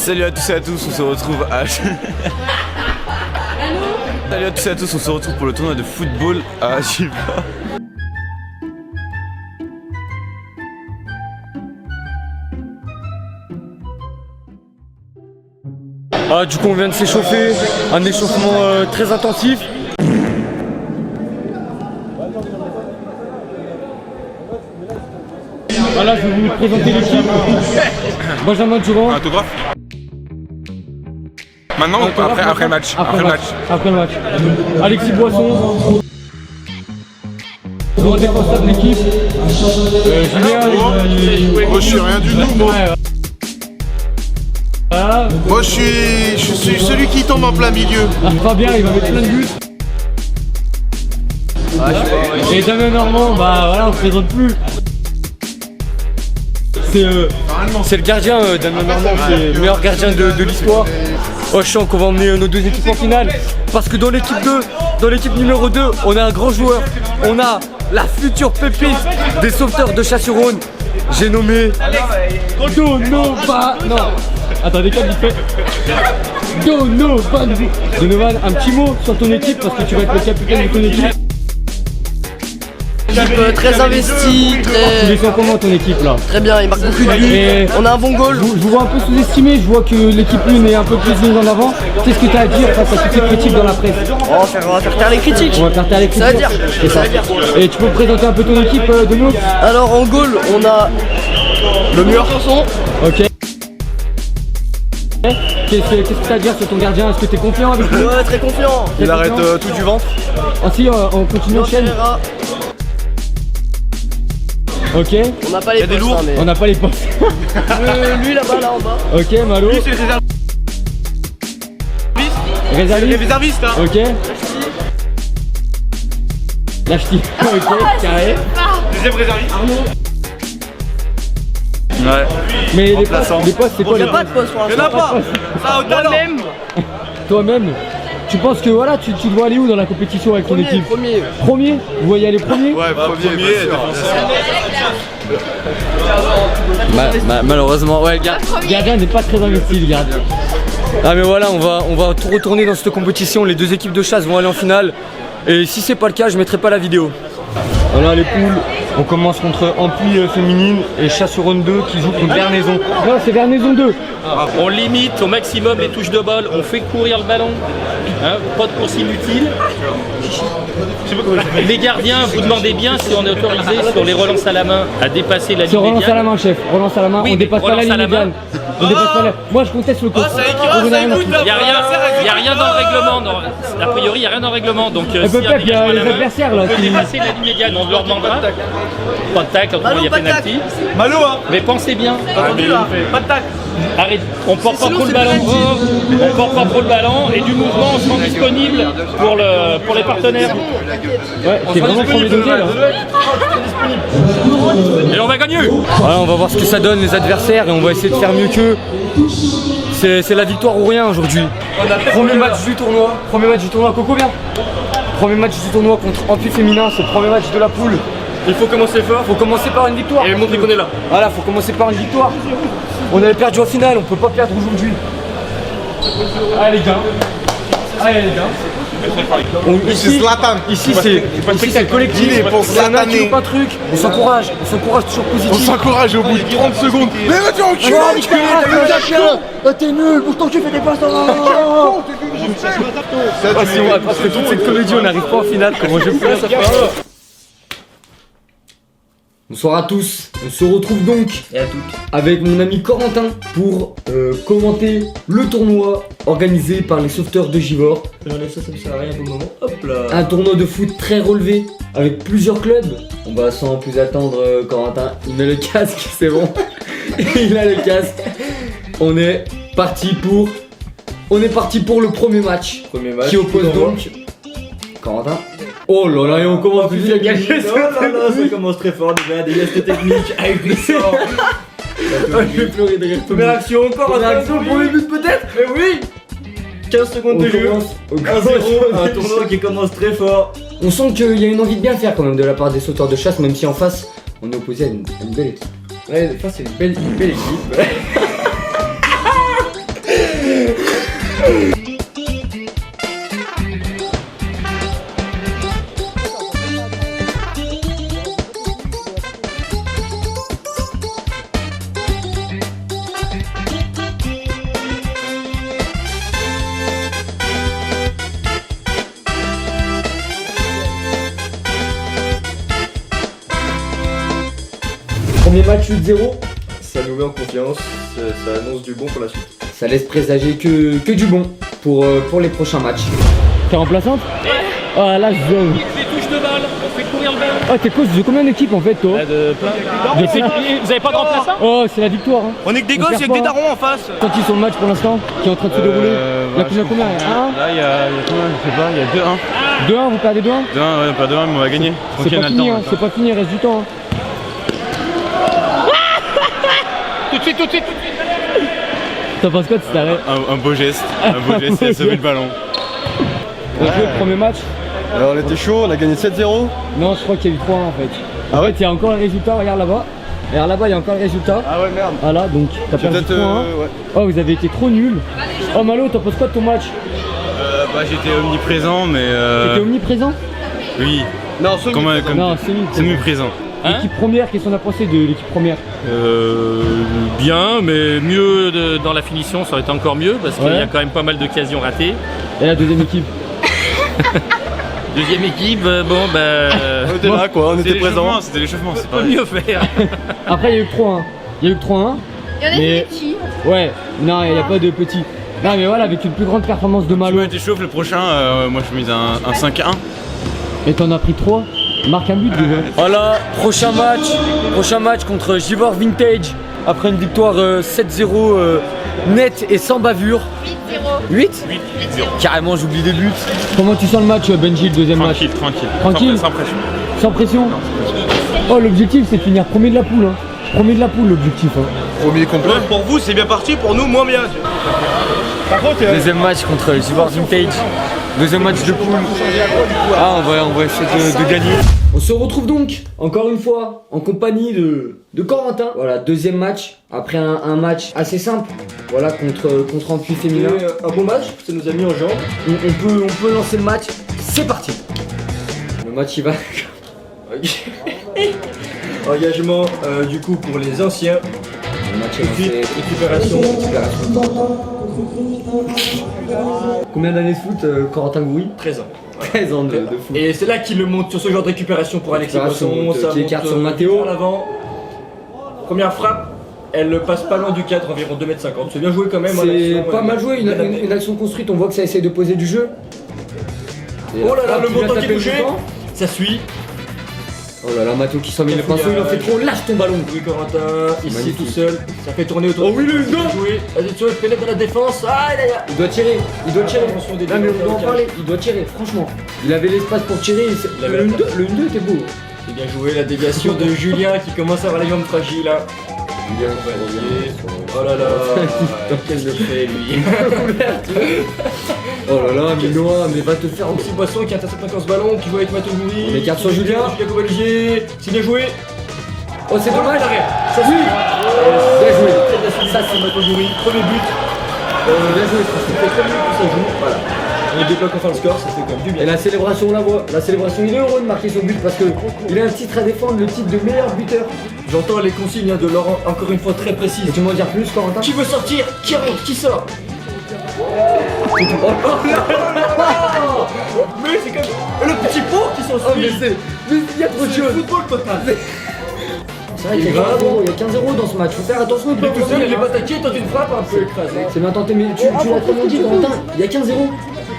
Salut à tous et à tous, on se retrouve à... Salut à tous et à tous, on se retrouve pour le tournoi de football à Giva. Ah, du coup on vient de s'échauffer, un échauffement très intensif. Voilà, je vais vous présenter l'équipe. Benjamin Durand. Un autographe. Maintenant ou après le match? Après le match. Alexis Boisson. Grand défenseur de l'équipe. Julien. Moi je suis rien du tout, moi. Voilà. Moi je suis celui qui tombe en plein milieu. Fabien, il va mettre plein de buts. Et Damien Normand, bah voilà, on se présente plus. C'est le gardien Damien Normand, c'est le meilleur gardien de l'histoire. Oh, je sens qu'on va emmener nos deux équipes en finale. Parce que dans l'équipe 2, dans l'équipe numéro 2, on a un grand joueur. On a la future pépite des sauveteurs de Chat-sur-Rhône. J'ai nommé Donovan. Non, attendez, vite fait. Donovan. Donovan, un petit mot sur ton équipe parce que tu vas être le capitaine de ton équipe. Équipe très investie, Tu les sens comment ton équipe là? très bien, il marque beaucoup de buts, Et on a un bon goal. je vous vois un peu sous-estimé, je vois que l'équipe 1 est un peu plus mise en avant. Qu'est-ce que tu as à dire face à toutes ces critiques dans la presse? On va faire taire les critiques. On va faire taire les critiques. Ça veut dire. C'est ça. Et tu peux me présenter un peu ton équipe de nous? Alors en goal, on a le meilleur chanson. Ok. Qu'est-ce que tu as à dire sur ton gardien? Est-ce que tu es confiant avec lui? Ouais, très confiant. Il arrête tout du ventre. Ah si, on continue le chaîne. Ferreira, Ok. on n'a pas les postes, hein, mais... On n'a pas les postes. Lui là-bas, là en bas. Ok, Malo. Lui c'est le Réserviste. réserviste hein. Ok. Lâche-t-il. Ok, carré. Deuxième réserviste. Ouais. Mais les postes, c'est quoi Il n'y les a pas de postes? poste pour Il y en a l'instant. pas. Ça au talent. Toi-même, tu penses que voilà, tu dois aller où dans la compétition avec ton équipe? Premier. Premier? Vous voyez aller premier? Ouais, premier. Malheureusement, ouais, le gardien n'est pas très investi, le gardien. Ah mais voilà, on va tout retourner dans cette compétition. Les deux équipes de chasse vont aller en finale. Et si c'est pas le cas, je mettrai pas la vidéo. Voilà les poules. On commence contre Ampli féminine et Chat-sur-Rhône 2 qui joue contre Vernaison. Non, c'est Vernaison 2. On limite au maximum les touches de balle, on fait courir le ballon, hein, pas de course inutile. Les gardiens, vous demandez bien si on est autorisé sur les relances à la main à dépasser la C'est ligne relance à la médiane. main, chef. Relance à la main, Oui, on dépasse pas la relance ligne à la médiane. On dépasse pas la... Moi je conteste le coach. Il n'y a rien dans le règlement, non. A priori il n'y a rien dans le règlement. Donc Et s'il peut-être, il y a les adversaires là. on peut qui- dépasser la ligne médiane, on leur demandera. Pas de tacle, autrement il y a Pas de tacle. pénalty. Malo hein. Mais pensez bien, Entendu là. Pas de tac. arrête, on porte pas Sinon, trop le c'est ballon, pénalty. on porte pas trop le ballon et du mouvement on se rend disponible pour les partenaires. Ouais, c'est vraiment premier degré là. Et on va gagner. Voilà, on va voir ce que ça donne les adversaires et on va essayer de faire mieux qu'eux. C'est la victoire ou rien aujourd'hui. Premier match du tournoi. Coco bien. Premier match du tournoi contre Ampli féminin, c'est le premier match de la poule. Il faut commencer fort, faut commencer par une victoire. Et montrer qu'on est là. Voilà, faut commencer par une victoire. On avait perdu en finale, on peut pas perdre aujourd'hui. Allez les gars. Ici c'est collectif, il y en a un qui loupe un truc, on s'encourage toujours positif. On s'encourage au bout de 30 secondes. Mais vas-y enculé. T'es nul, pourtant tu fais des passes parce que toute cette comédie on n'arrive pas en finale, comment je fais ça? Bonsoir à tous, on se retrouve donc avec mon ami Corentin pour commenter le tournoi organisé par les sauveteurs de Givors. Ça me sert à rien pour le moment. Hop là. Un tournoi de foot très relevé avec plusieurs clubs. On va sans plus attendre, Corentin, il met le casque, c'est bon. Il a le casque. On est parti pour le premier match. Qui oppose donc Corentin. Oh là là, et on commence tout de suite à gagner. Oh là là, ça commence très fort déjà, des gestes techniques ahurissants. Je vais pleurer de rire. Première action, encore un action, premier but peut-être. Mais oui. 15 secondes de jeu. 1-0, un tournoi qui commence très fort. On sent qu'il y a une envie de bien faire quand même de la part des sauteurs de chasse, même si en face on est opposé à une belle équipe. Ouais, des fois c'est une belle équipe. Premier match 8-0, Ça nous met en confiance, ça annonce du bon pour la suite. ça laisse présager que du bon pour les prochains matchs. T'es remplaçante? Ah là, je zone. Les touches de balle, on fait courir le ballon. Oh, t'es coach de combien d'équipes en fait, toi? De plein. De plein. Vous avez pas de remplaçant? Oh, c'est la victoire. Hein. On est que des On gosses, perd y'a que des pas, hein. darons en face. Quand ils sont le match pour l'instant, qui est en train de se dérouler. Il y a combien? Un? Là, il y a combien? Je sais pas, il y a 2-1. 2-1, vous perdez 2-1? 2-1, ouais, pas 2-1, mais on va gagner. C'est Tranquille, on pas a le fini, temps. hein, c'est pas fini, il reste du temps. Hein. Tout de suite, tout de suite. T'en penses quoi de cet arrêt? Un beau geste, il a sauvé le ballon. On a joué le premier match? Alors on était chaud, on a gagné 7-0. Non, je crois qu'il y a eu 3-1 en fait. Ah ouais? Il y a encore le résultat, regarde là-bas. Regarde là-bas, il y a encore le résultat. Ah ouais, merde. Voilà, donc t'as perdu 3-1. Ouais. Oh, vous avez été trop nuls. Oh, Malo, t'en penses quoi de ton match? Bah, j'étais omniprésent, mais. T'étais omniprésent? Oui. Non, Non, c'est Semi-présent. Hein? L'équipe première, qu'est-ce qu'on a pensé de l'équipe première? Bien, mais mieux dans la finition, ça aurait été encore mieux parce qu'il y a quand même pas mal d'occasions ratées. Et la deuxième équipe? Deuxième équipe, bon bah. On était là quoi, on était présents. C'était l'échauffement, c'est pas Peut mieux faire. Après, il y a eu que 3-1. Il y a eu que 3-1. Il y en a Mais- des petits. Ouais, non, il n'y a pas de petits. Non, mais voilà, avec une plus grande performance de Tu Malo. me t'échauffes le prochain, moi je mise un 5-1. Et t'en as pris 3. Marque un but déjà. Voilà, prochain match contre Givor Vintage. Après une victoire 7-0 net et sans bavure. 8-0. 8 8-0. Carrément, j'oublie des buts. Comment tu sens le match, Benji, le deuxième match? Tranquille. Tranquille. Sans pression. Sans pression? Oh, l'objectif c'est de finir premier de la poule. Hein. Premier de la poule, l'objectif. Hein. Premier complet. Pour vous c'est bien parti, pour nous moins bien. Par contre, Deuxième match contre Givor Vintage. Deuxième match de poule. Ah, on va essayer de gagner. On se retrouve donc, encore une fois, en compagnie de Corentin. Voilà, deuxième match, après un match assez simple. Voilà, contre Ampui féminin. Un bon match, ça nous a mis en jambes. On peut lancer le match. C'est parti. Le match, il va. Engagement du coup pour les anciens. Le match Tout de suite, lancé. récupération. Combien d'années de foot, Corentin Goury? 13 ans. 13 ans de foot. Et c'est là qu'il le monte sur ce genre de récupération pour Alexis Récupération, Poisson. Ça qui monte écarte sur Matteo. vers l'avant. Première frappe, elle passe pas loin du cadre, environ 2,50 m. C'est bien joué quand même. C'est l'action, pas mal joué, une action construite, on voit que ça essaie de poser du jeu. Oh là là, le Qui vient montant qui taper le bougeait. bouton. Ça suit. Oh là là, Mato qui s'en met le pinceau, il en fait trop, lâche ton ballon. Oui, Corentin, ici Magnifique. tout seul. Ça fait tourner autour. Oh oui, le Bien joué. Attention, il pénètre dans la défense. Ah, là, là. Il doit tirer, Attention des Non mais on doit en défenseurs. parler, il doit tirer, franchement. Il avait l'espace pour tirer, Il avait le la 1-2 était beau. C'est bien joué, la déviation de Julien qui commence à avoir les jambes fragiles. Hein. Oh là là, qu'est-ce qu'il fait lui? Oh là là, mais Noah, mais va te faire Petit Poisson qui intercepte encore ce ballon, qui joue avec Mato Goury. On écarte sur Julien. Julien Cobaligier, c'est bien joué. Oh c'est dommage. Ça suit. Bien joué. Ça c'est Mato Goury, premier but. Bien joué, Ça fait 3 minutes que ça joue, voilà. On débloque enfin le score, ça fait quand même du bien. Et la célébration, on la voit. La célébration, il est heureux de marquer son but parce que il a un titre à défendre, le titre de meilleur buteur. J'entends les consignes de Laurent, encore une fois très précises. Et tu m'en dire plus, Corentin? Qui veut sortir? Qui rentre? Qui sort? C'est tout. Oh Mais c'est comme le petit pot qui s'en mais suit. mais il y a trop de C'est le choses. football total. C'est vrai qu'il y a 15 euros dans ce match. Faut faire attention de Il est tout seul, il est pas pas taqué, tente une frappe un peu écrasée. C'est bien tenté, mais tu l'as très bien dit, Corentin. Il y a 15 euros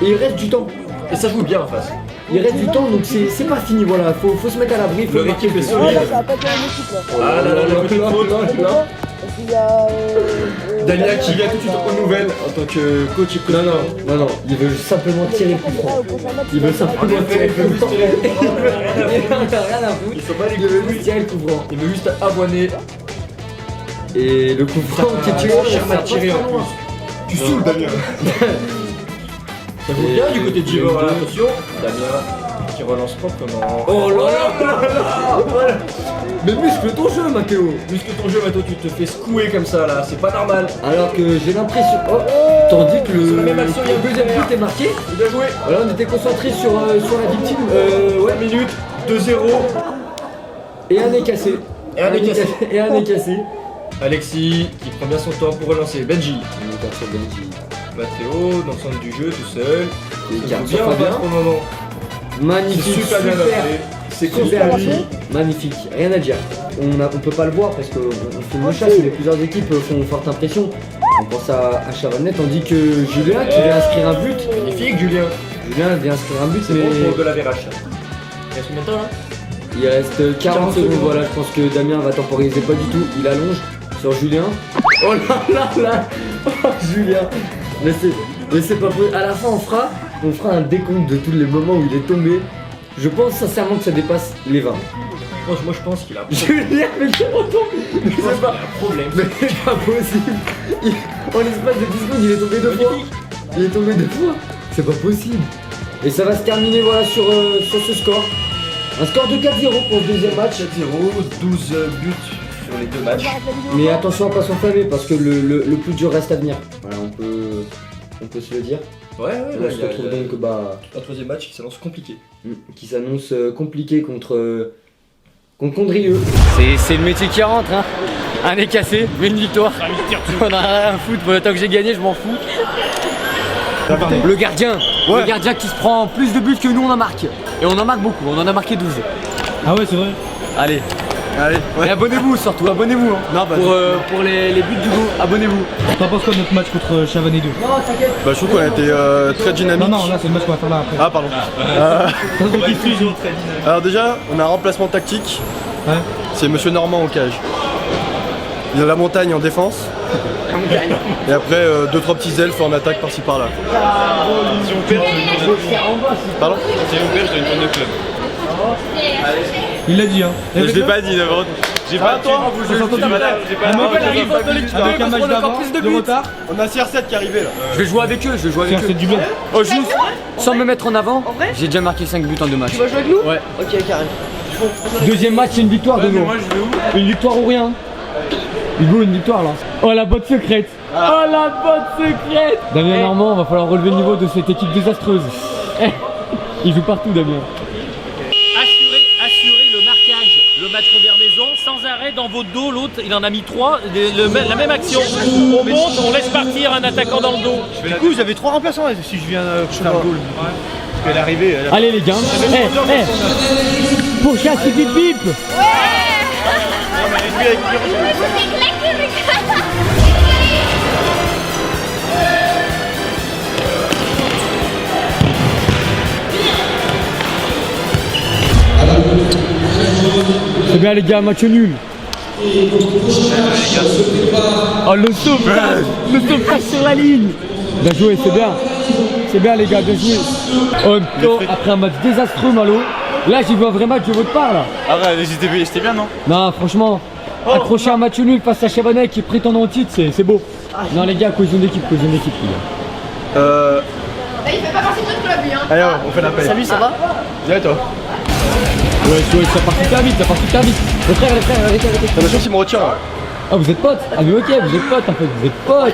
et il reste du temps. Et ça joue bien en face. Il reste du temps, donc c'est pas fini. Voilà, faut se mettre à l'abri. Faut Leur marquer équipe est le but. solide. Ça va pas être la même équipe là. Ah là là, la petite faute. Parce qu'il y a. Dania qui vient tout de suite aux nouvelles en tant que coach et président. Non, il veut simplement tirer le coup franc. Au prochain match, Il veut En simplement effet, tirer il le veut coup juste franc. tirer le coup franc. Il en a rien à foutre. Il s'en bat les Il veut couilles. juste tirer le coup franc. Il veut juste avoiner. Et le coup franc qui est tiré, cher ça mal passe tiré pas en loin. plus. Tu saoules Damien. Ça joue bien du côté de Giro, attention. Damien. qui relance proprement. Oh là là. Voilà. Mais muscle ton jeu, Mathéo. Muscle ton jeu, Mathéo, tu te fais secouer comme ça là, c'est pas normal. Alors que j'ai l'impression. Oh, tandis que Sur le la même action, il y a un deuxième but but est marqué. Bien joué. Voilà, on était concentré sur la victime. Ouais. 1 minute, 2-0. Et un est cassé. Et un est cassé. Et un est cassé. Alexis qui prend bien son temps pour relancer. Benji. On est sur Benji. Mathéo dans le centre du jeu tout seul. Et Ça garde joue bien sur en Fabien. face pour le moment. Magnifique, C'est super bien fait. C'est super super lui. Magnifique, rien à dire. On peut pas le voir parce qu'on filme le chasse, mais plusieurs équipes font forte impression. On pense à Chavalnet, tandis que Julien qui vient inscrire un but. Magnifique Julien. Julien vient inscrire un but, C'est mais bon pour de la VRH. Il reste combien de temps là? il reste 40 secondes. Voilà, je pense que Damien va temporiser pas du tout. Il allonge sur Julien. Oh là là là. Oh, Julien. Mais c'est pas possible. À la fin, on fera un décompte de tous les moments où il est tombé. Je pense sincèrement que ça dépasse les 20. Moi je pense qu'il a un Julien, mais comment tombe? Mais c'est pas problème. Mais c'est pas possible. En l'espace de 10 secondes, il est tombé deux fois. Il est tombé deux fois. C'est pas possible. Et ça va se terminer voilà sur ce score. Un score de 4-0 pour le deuxième match. 4-0, 12 buts sur les deux matchs. Mais attention à pas s'enflammer parce que le plus dur reste à venir. Voilà, on peut se le dire. Ouais, On se retrouve donc un troisième match qui s'annonce compliqué. qui s'annonce compliqué contre Condrieu. C'est le métier qui rentre, hein. Un est cassé, mais une victoire. On a rien à foutre, bon, tant que j'ai gagné, je m'en fous. Le gardien qui se prend plus de buts que nous on en marque. Et on en marque beaucoup, on en a marqué 12. Ah ouais, c'est vrai. Allez, Allez, et abonnez-vous surtout, abonnez-vous hein. Non, bah, pour les buts du go, abonnez-vous. T'en penses quoi de notre match contre Chavanais 2? Non, t'inquiète. Bah, je trouve qu'on a été très dynamique. Non, là c'est le match qu'on va faire là après. Ah, pardon. Alors, déjà, on a un remplacement tactique. Ouais. C'est Monsieur Normand au cage. Il a la montagne en défense. Et après, 2-3 petits elfes en attaque par-ci par-là. Si on perd, Pardon? Il l'a dit hein. Je l'ai pas dit d'abord. J'ai pas toi. Avec un match d'avant, de retard. On a CR7 qui est arrivé là. Je vais jouer avec eux, C'est du bled. Oh, juste, sans me mettre en avant, j'ai déjà marqué 5 buts en 2 matchs. Tu vas jouer avec nous? Ouais. Ok, carré. Deuxième match, c'est une victoire de nous. Une victoire ou rien. Hugo, une victoire là. Oh la botte secrète. Oh la botte secrète. Damien Normand, va falloir relever le niveau de cette équipe désastreuse. Il joue partout, Damien. Assurez le marquage, le match revers maison, sans arrêt dans votre dos, l'autre il en a mis 3, la même action. On monte, on laisse partir un attaquant dans le dos. Du coup j'avais 3 remplaçants si je viens faire le goal. Parce qu'elle est arrivée. Allez les gars. Pour chasser bip bip. C'est bien les gars, match nul. Oh le sauvetage sur la ligne. Bien joué, c'est bien. C'est bien les gars, bien joué. En même temps, après un match désastreux Malo, là j'ai vu un vrai match de votre part là. Ah ouais, j'étais bien, non? Non franchement, accrocher un match nul face à Chavanais qui prétend au titre, c'est beau. Non les gars, cohésion d'équipe les gars. Là, il fait pas partie de notre club, lui, hein. Allez, on fait l'appel. Salut, ça va? Viens toi. Ouais, ça part super vite, Les frères, arrêtez. T'as la chance qu'il me retire là. Ah vous êtes potes? Ah mais ok, vous êtes potes en fait, vous êtes potes.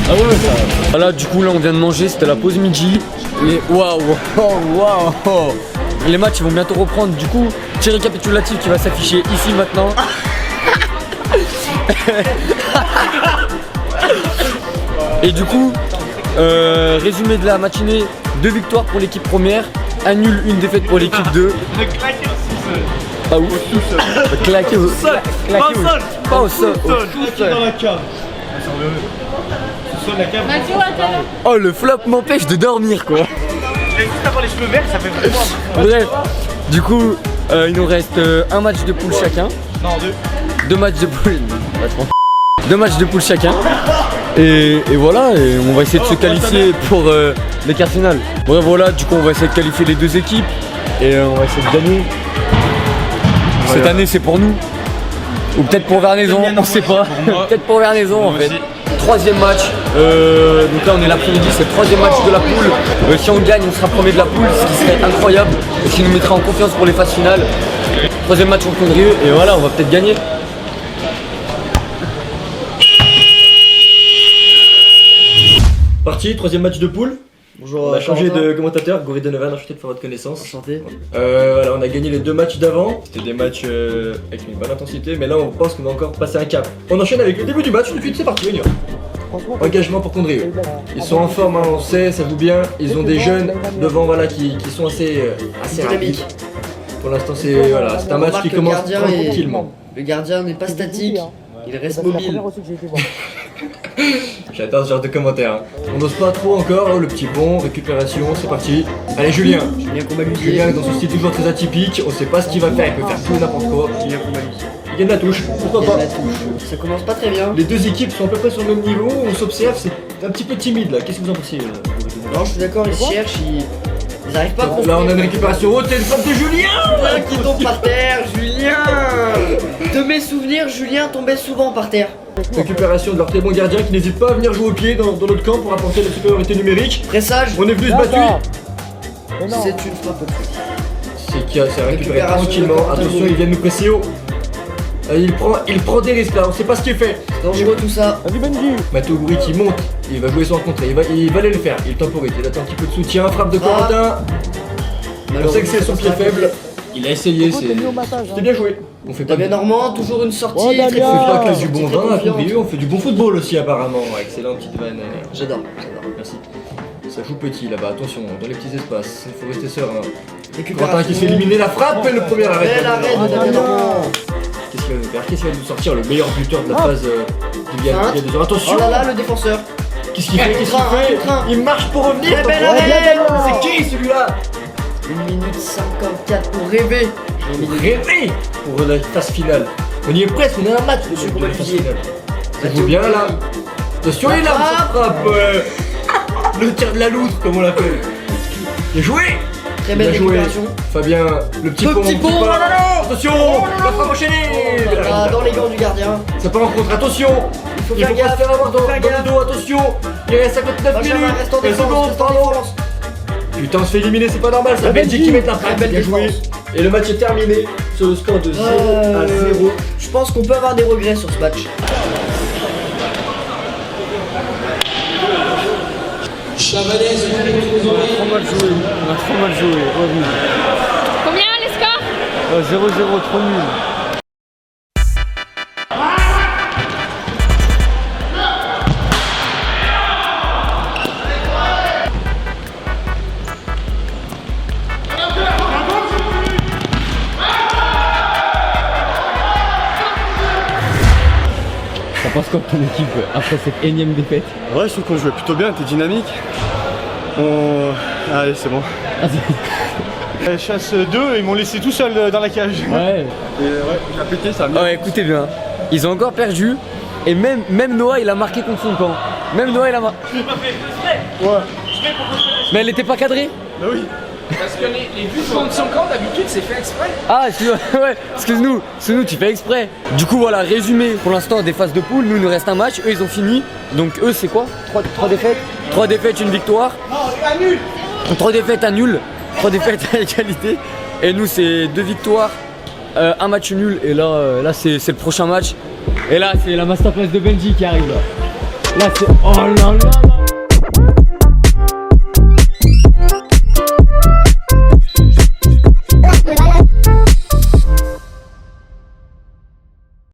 Ah ouais ça. Voilà du coup là on vient de manger, c'était la pause midi. Et waouh. Les matchs ils vont bientôt reprendre, du coup petit récapitulatif qui va s'afficher ici maintenant. Et du coup résumé de la matinée, 2 victoires pour l'équipe première, un nul, une défaite pour l'équipe 2. Pas ouf. Claqué au sol. Pas au sol. Dans la cave. Mathieu, attends. Oh le flop m'empêche de dormir quoi. Juste avoir les cheveux verts ça fait vraiment. Bref, du coup il nous reste un match de poule chacun. Non, 2. 2 matchs de poule. 2 matchs de poule chacun. Et voilà, et on va essayer de se qualifier pour les quarts finales. Bref voilà, du coup on va essayer de qualifier les 2 équipes. Et on va essayer de gagner. Cette année c'est pour nous. Ou peut-être pour Vernaison, on sait pas. Peut-être pour Vernaison en fait. 3e match, Donc là on est l'après-midi, c'est le troisième match de la poule. Si on gagne, on sera premier de la poule, ce qui serait incroyable et ce qui nous mettra en confiance pour les phases finales. Troisième match contre Condrieu et voilà, on va peut-être gagner. Parti, troisième match de poule. Bonjour. On a changé de commentateur, Goury Donovan, enchanté de faire votre connaissance. Enchanté. Voilà, on a gagné les deux matchs d'avant. C'était des matchs avec une bonne intensité, mais là on pense qu'on va encore passer un cap. On enchaîne avec le début du match, tout de suite c'est parti, on y va. Engagement pour Condrieu. Ils sont en forme, hein, on sait, ça joue bien. Ils ont des jeunes devant voilà, qui sont assez rapides. Pour l'instant c'est voilà, un match qui commence tranquillement. Le gardien n'est pas statique, il reste mobile. J'adore ce genre de commentaires. Hein. On n'ose pas trop encore, oh, le petit pont, récupération, c'est parti. Allez Julien. Julien dans son style toujours très atypique, on sait pas ce qu'il va faire, il peut faire tout et n'importe quoi. Julien Combalusier. Il gagne la touche, pourquoi pas. Ça commence pas très bien. Les deux équipes sont à peu près sur le même niveau, on s'observe, c'est un petit peu timide là. Qu'est-ce que vous en pensez Non, je suis d'accord, ils cherchent, ils arrivent pas à construire. Là on a une récupération haute et une frappe de Julien qui tombe par terre, Julien. De mes souvenirs, Julien tombait souvent par terre. Récupération de leur très bon gardien qui n'hésite pas à venir jouer au pied dans notre camp pour apporter la supériorité numérique. Pressage. On est venu se battre. C'est une frappe au pied. C'est récupéré tranquillement. Attention, ils viennent nous presser haut. Il prend des risques là, on sait pas ce qu'il fait. Dangereux tout ça. Matteo Goury qui monte, il va jouer son rencontré, il va aller le faire, il temporise, il attend un petit peu de soutien, frappe de Corentin. On sait que c'est son pied faible. Il a essayé, c'était bien joué. On fait pas bien Normand, toujours une sortie. On fait pas que du bon vin à Condrieu, on fait du bon football aussi apparemment. Excellent, petite vanne. J'adore. Merci. Ça joue petit là-bas, attention, dans les petits espaces, il faut rester serein. Récupération. Corentin qui se fait éliminer la frappe et le premier arrêt. Bel arrêt de Damien Normand. Qu'est-ce qu'il va nous faire? Qu'est-ce qu'il va nous sortir? Le meilleur buteur de la phase du Ligue 2 heures. Attention! Oh là là, le défenseur. Qu'est-ce qu'il fait? Qu'est-ce qu'il fait? Il marche pour revenir! Bel arrêt. C'est qui celui-là? 1 minute 54 pour rêver. Rêver pour la phase finale. On y est presque, on a un match de la phase finale. Ça joue bien là. Attention, il a frappe! Le tir de la loutre, comme on l'appelle. Bien joué! Très belle récupération. Fabien, le petit pont. Attention, la frappe enchaînée. Dans les gants du gardien. Ça part en contre, attention. Il faut pas se faire avoir dans le dos, attention. Il reste 59 minutes. Secondes, pardon. Putain, on se fait éliminer, c'est pas normal. C'est Belgique qui met la frappe. Bien joué. Et le match est terminé sur le score de 0 à 0. Je pense qu'on peut avoir des regrets sur ce match. Chavalaise, on a trop mal joué, combien les scores? 0-0, trop nul. Ça passe quoi ton équipe après cette énième défaite? Ouais, je trouve qu'on jouait plutôt bien, t'es dynamique. Allez, c'est bon. Chasse 2, ils m'ont laissé tout seul dans la cage. Ouais. Et ouais, il a pété, ça a bien. Ouais, écoutez bien, ils ont encore perdu et même Noah il a marqué contre son camp. Même Noah il a marqué. Je l'ai pas fait exprès. Ouais. Mais elle était pas cadrée? Bah oui. Parce que les buts contre son camp, d'habitude, c'est fait exprès. Ah, ouais, excuse-nous, tu fais exprès. Du coup, voilà, résumé pour l'instant des phases de poule. Nous, il nous reste un match, eux, ils ont fini. Donc, eux, c'est quoi 3 défaites 3 défaites, une victoire. Non, c'est nul. 3 défaites, un nul. 3 défaites à égalité. Et nous, c'est 2 victoires, un match nul. Et là c'est le prochain match. Et là, c'est la masterclass de Benji qui arrive. Là, c'est. Oh là là là.